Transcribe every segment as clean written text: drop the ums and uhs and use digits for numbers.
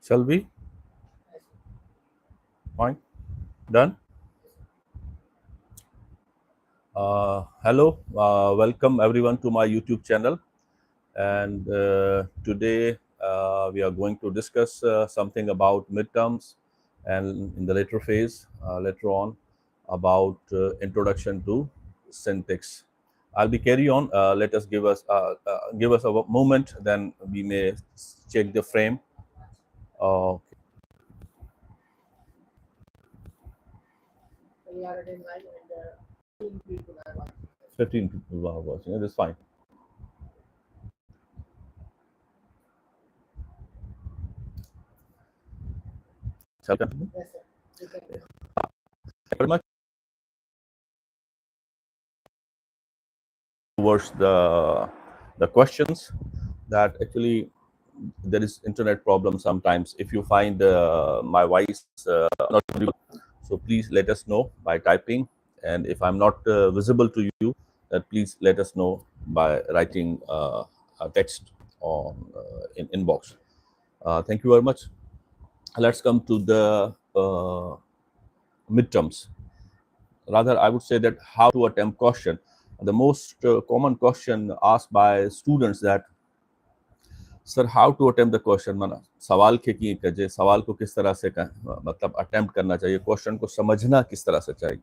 Shall we? Fine. Done. Hello. Welcome everyone to my YouTube channel. And today we are going to discuss something about midterms, and in the later phase, later on, about introduction to syntax. I'll be carry on. Let us give us a moment. Then we may check the frame. Uh, 15 people are watching. It is fine. Shall I continue? Thank you very much. Towards the questions that actually there is internet problem sometimes. If you find my voice not audible, so please let us know by typing, and if I'm not visible to you, then please let us know by writing a text on in inbox. Thank you very much. Let's come to the midterms. Rather, I would say that how to attempt question. The most common question asked by students that, sir how to attempt the question, माना सवाल के की कजे सवाल को किस तरह से मतलब अटेम्प्ट करना चाहिए, क्वेश्चन को समझना किस तरह से चाहिए।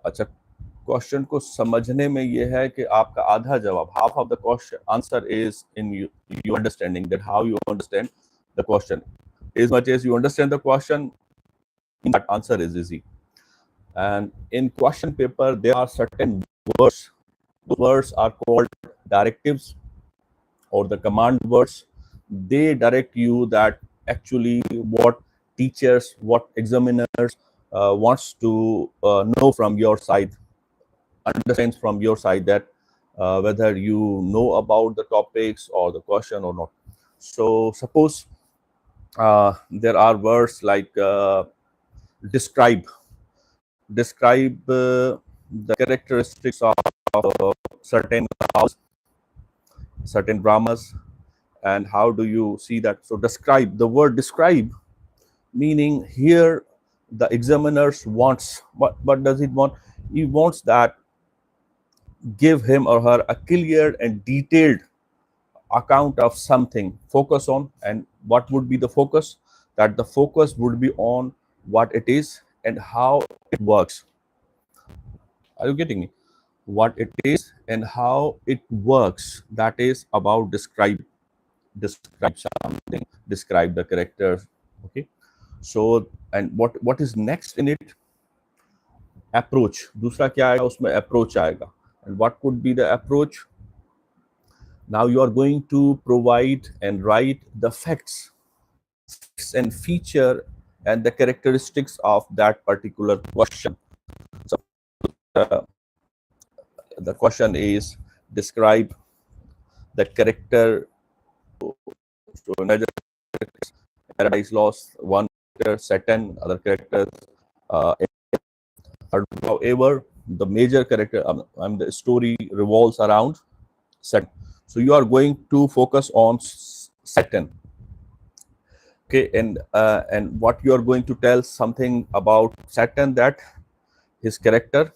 अच्छा, क्वेश्चन को समझने में ये है कि आपका आधा जवाब, half of the question answer is in you understanding, that how you understand the question. as much as you understand the question, that answer is easy. And in question paper there are certain words. The words are called directives or the command words. They direct you that actually what teachers, what examiners wants to know from your side, understands from your side, that whether you know about the topics or the question or not. So suppose there are words like describe the characteristics of certain house, certain dramas, and how do you see that. So describe, the word describe, meaning here the examiners wants, what does it want? He wants that give him or her a clear and detailed account of something, focus on. And what would be the focus? That the focus would be on what it is and how it works. Are you getting me? What it is and how it works, that is about describe something, describe the characters. Okay, so and what is next in it? Approach. दूसरा क्या आएगा उसमें? Approach आएगा. And what could be the approach? Now you are going to provide and write the facts and feature and the characteristics of that particular question. So the question is describe the character. So Paradise Lost, one character, Satan, other characters. However, the major character, the story revolves around Satan. So you are going to focus on Satan. Okay, and what you are going to tell something about Satan, that his character,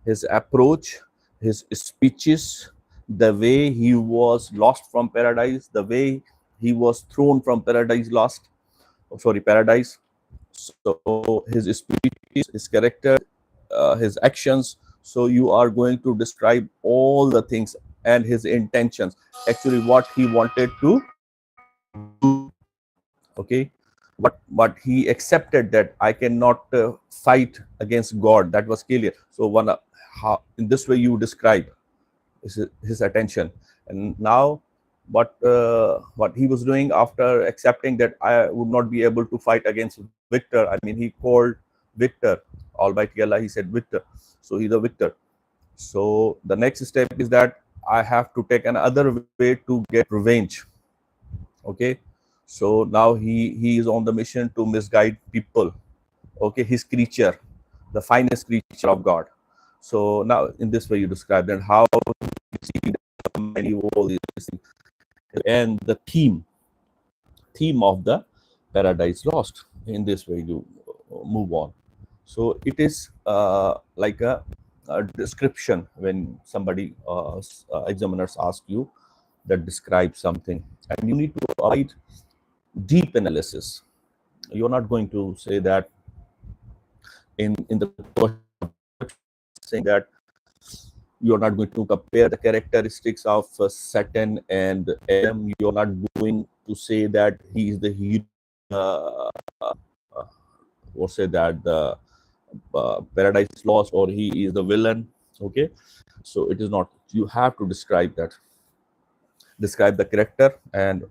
his approach, his speeches, the way he was lost from paradise, the way he was thrown from paradise paradise. So his speeches, his character, his actions. So you are going to describe all the things and his intentions, actually what he wanted to do. Okay, but he accepted that I cannot fight against God. That was clear. So how, in this way you describe his attention. And now what he was doing after accepting that I would not be able to fight against Victor. I mean, he called Victor, Almighty Allah, he said Victor. So he's a victor. So the next step is that I have to take another way to get revenge. Okay, so now he is on the mission to misguide people. Okay, his creature, the finest creature of God. So now in this way you describe that how you see many all these things. And the theme of the Paradise Lost. In this way, you move on. So it is like a description when somebody examiners ask you that describe something, and you need to avoid deep analysis. You're not going to say that in the question saying that you're not going to compare the characteristics of Satan and Adam. You're not going to say that he is the hero, or say that the Paradise Lost, or he is the villain. Okay, so it is not. You have to describe that, describe the character, and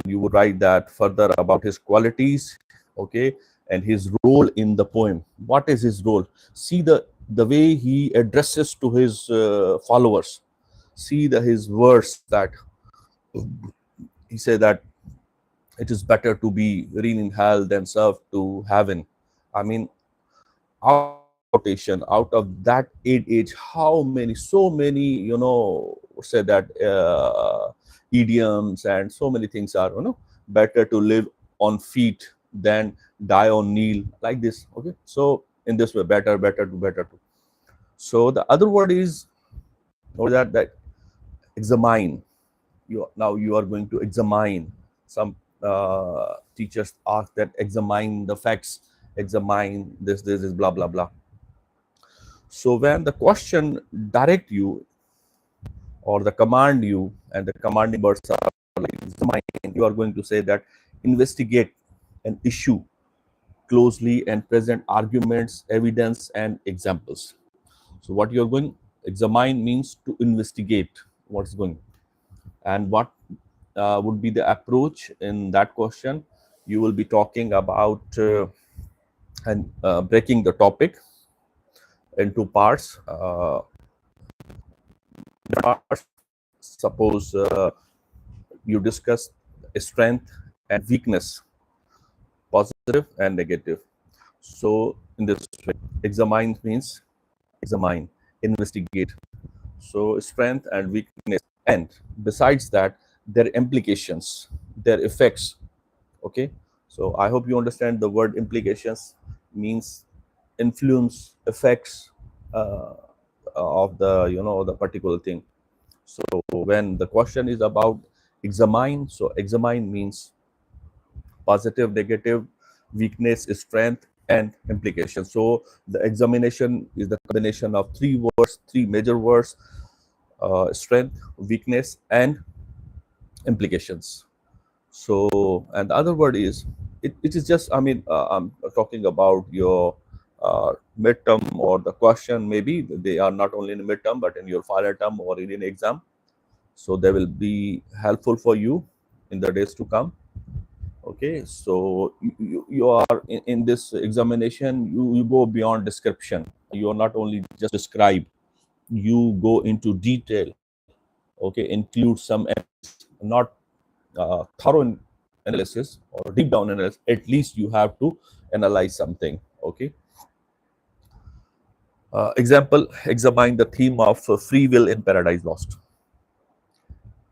you would write that further about his qualities. Okay, and his role in the poem. What is his role? See the way he addresses to his followers. See his words that he said that it is better to be reign in hell than serve to heaven. I mean, out of that quotation, out of that age, how many, so many, say that idioms and so many things are, better to live on feet than die on kneel, like this. Okay, so in this way, better to. So the other word is, or that examine. Now you are going to examine. Some teachers ask that examine the facts, examine this is blah blah blah. So when the question direct you, or the command you, and the commanding words are like examine, you are going to say that investigate an issue closely and present arguments, evidence, and examples. So what you are going examine means to investigate what's going, and what would be the approach in that question. You will be talking about and breaking the topic into parts. Parts, suppose you discuss strength and weakness, positive and negative. So in this way, examine means examine, investigate. So strength and weakness, and besides that, their implications, their effects. Okay, so I hope you understand the word implications means influence, effects of the the particular thing. So when the question is about examine, so examine means positive, negative, weakness, strength, and implication. So the examination is the combination of three words, three major words: strength, weakness, and implications. So, and the other word is, it is just, I mean, I'm talking about your midterm, or the question, maybe they are not only in midterm but in your final term or in an exam. So they will be helpful for you in the days to come. Okay, so you are in this examination, you go beyond description. You are not only just describe, you go into detail. Okay, include some not thorough analysis or deep down analysis. At least you have to analyze something. Okay, example, examine the theme of free will in Paradise Lost.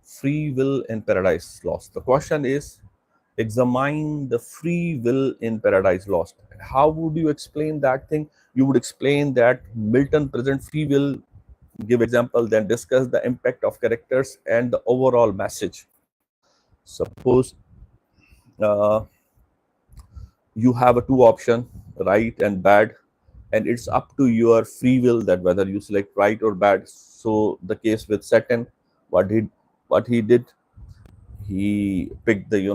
Free will in Paradise Lost, the question is, examine the free will in Paradise Lost. How would you explain that thing? You would explain that Milton present free will, give example, then discuss the impact of characters and the overall message. Suppose uh, you have a two option, right and bad, and it's up to your free will that whether you select right or bad. So the case with Satan, what he did, he picked the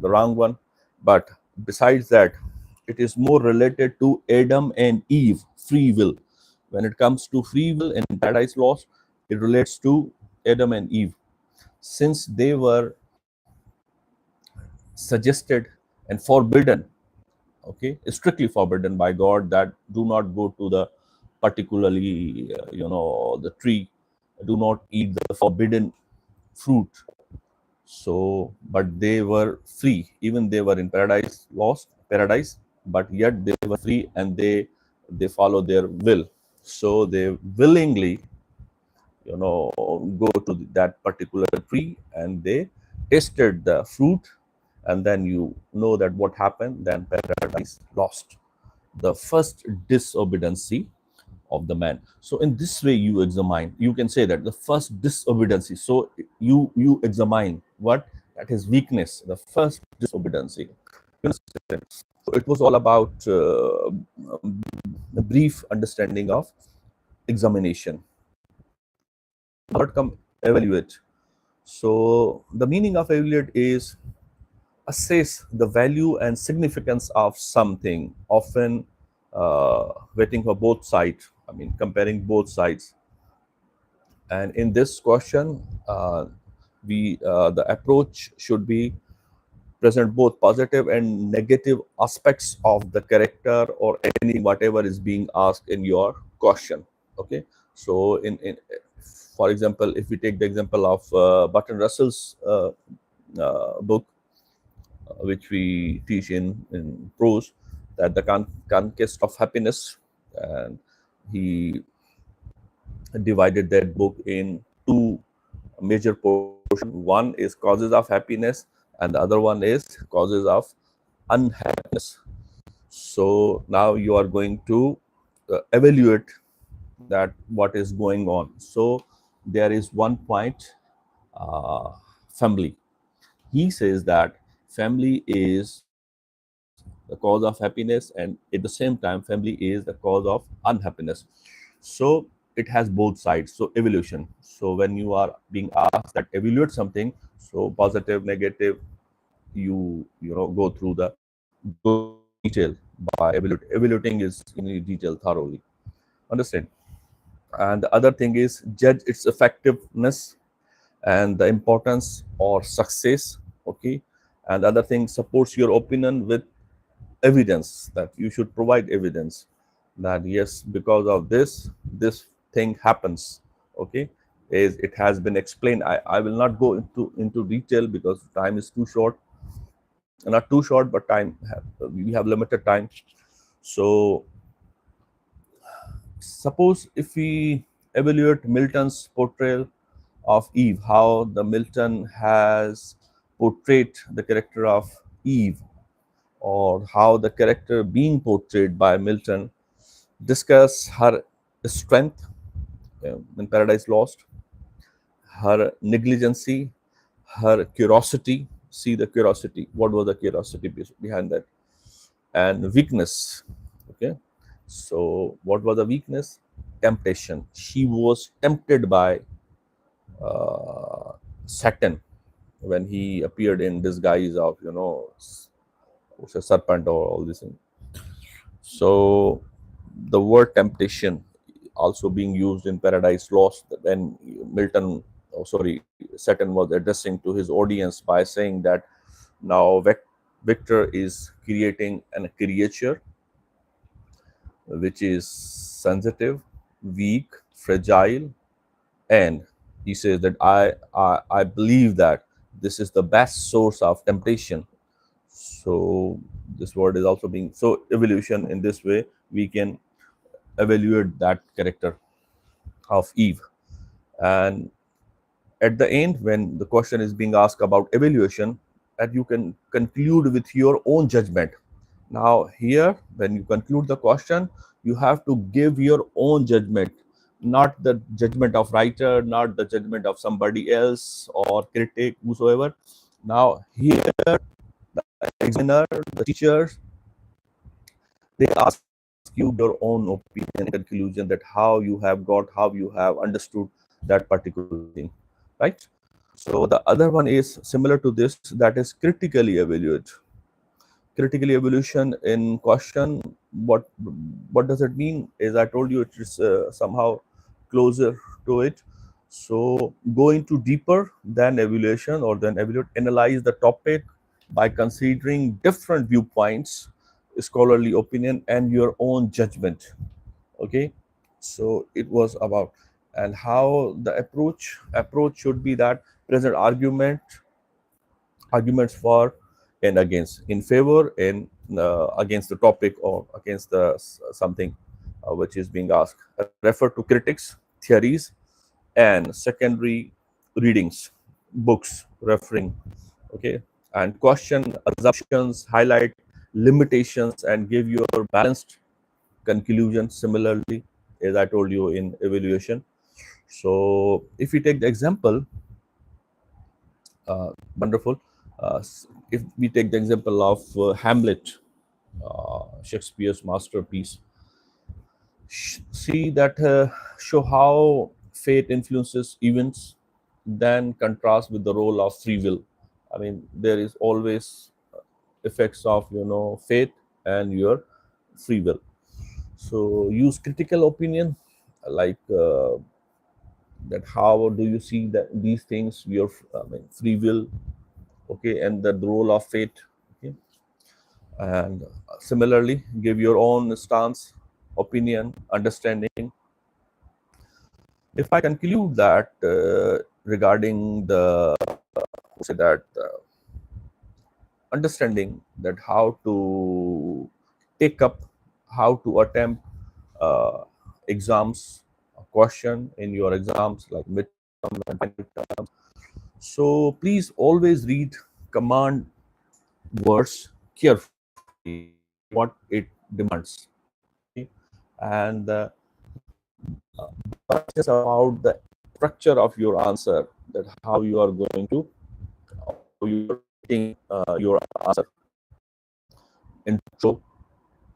wrong one. But besides that, it is more related to Adam and Eve free will. When it comes to free will in Paradise Lost, it relates to Adam and Eve, since they were suggested and forbidden. Okay, strictly forbidden by God, that do not go to the particularly the tree, do not eat the forbidden fruit. So but they were free, even they were in paradise, lost paradise, but yet they were free, and they follow their will. So they willingly go to that particular tree, and they tasted the fruit, and then you know that what happened, then paradise lost. The first disobedience of the man. So in this way you examine, you can say that the first disobedience. So you examine what, that is weakness, the first disobedience. You understand? So it was all about a brief understanding of examination. Third come evaluate. So the meaning of evaluate is assess the value and significance of something, often waiting for both sides. I mean, comparing both sides. And in this question, we the approach should be present both positive and negative aspects of the character or any whatever is being asked in your question. Okay, so in for example, if we take the example of Button Russell's book, which we teach in prose, that the conquest of happiness, and he divided that book in two major portions. One is causes of happiness, and the other one is causes of unhappiness. So now you are going to evaluate that what is going on. So there is one point, uh, family. He says that family is the cause of happiness, and at the same time family is the cause of unhappiness. So it has both sides. So evolution. So when you are being asked that evaluate something, so positive, negative, you know go through the detail by evaluating is in detail thoroughly. Understand? And the other thing is judge its effectiveness and the importance or success. Okay. And the other thing, supports your opinion with evidence, that you should provide evidence that yes, because of this thing happens. Okay, is it has been explained. I will not go into detail because time is too short. Not too short, but we have limited time. So suppose if we evaluate Milton's portrayal of Eve, how the Milton has portrayed the character of Eve, or how the character being portrayed by Milton discuss her strength in Paradise Lost, her negligency, her curiosity. See the curiosity. What was the curiosity behind that? And weakness. Okay. So what was the weakness? Temptation. She was tempted by Satan when he appeared in disguise of what's a serpent or all these things. So the word temptation also being used in Paradise Lost when Milton, oh sorry, Satan was addressing to his audience by saying that now Victor is creating a creature which is sensitive, weak, fragile, and he says that I believe that this is the best source of temptation. So this word is also being so evolution. In this way we can evaluate that character of Eve. And at the end, when the question is being asked about evaluation, that you can conclude with your own judgment. Now here, when you conclude the question, you have to give your own judgment, not the judgment of writer, not the judgment of somebody else or critic, whosoever. Now here, the examiner, the teachers, they ask you your own opinion and conclusion, that how you have got, how you have understood that particular thing, right? So the other one is similar to this, that is critically evaluate. Critically evaluation in question, what does it mean? As I told you, it is somehow closer to it. So go into deeper than evaluation, or then evaluate, analyze the topic by considering different viewpoints, scholarly opinion, and your own judgment. Okay, so it was about, and how the approach should be that present arguments for and against, in favor and against the topic, or against the something which is being asked. Refer to critics, theories, and secondary readings, books referring. Okay, and question assumptions, highlight limitations, and give your balanced conclusion. Similarly, as I told you in evaluation. So if we take the example, wonderful. If we take the example of Hamlet, Shakespeare's masterpiece, see that show how fate influences events, then contrast with the role of free will. I mean, there is always effects of fate and your free will. So use critical opinion, like that how do you see that these things, your free will, okay, and the role of fate, okay. And similarly give your own stance, opinion, understanding. If I conclude that regarding the say that understanding that how to take up, how to attempt exams, a question in your exams like midterm and final term. So please always read command words carefully, what it demands. Okay? And not just about the structure of your answer, that how you are going to, how you are writing your answer, intro,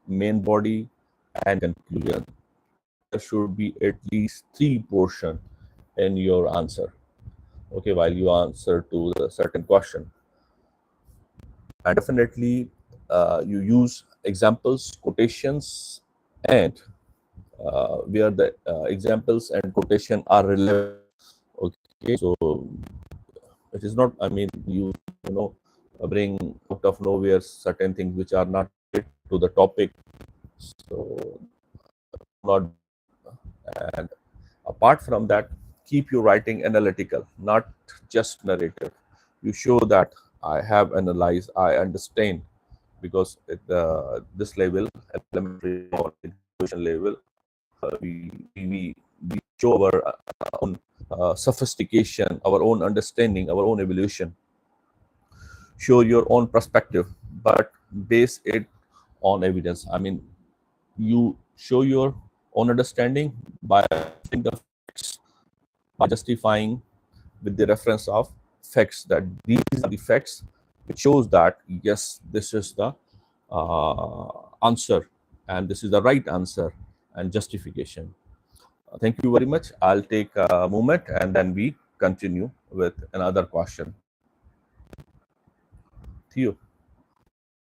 main body, and conclusion. There should be at least three portion in your answer, okay, while you answer to the certain question. And definitely you use examples, quotations, and where the examples and quotation are relevant. Okay, so it is not, I mean, you know bring out of nowhere certain things which are not related to the topic. So not, and apart from that, keep your writing analytical, not just narrative. You show that I have analyzed, I understand, because at this level, elementary or education level, we show our own sophistication, our own understanding, our own evolution. Show your own perspective, but base it on evidence. I mean, you show your own understanding by the facts, by justifying with the reference of facts, that these are the facts which shows that yes, this is the answer, and this is the right answer, and justification. Thank you very much. I'll take a moment and then we continue with another question. To you.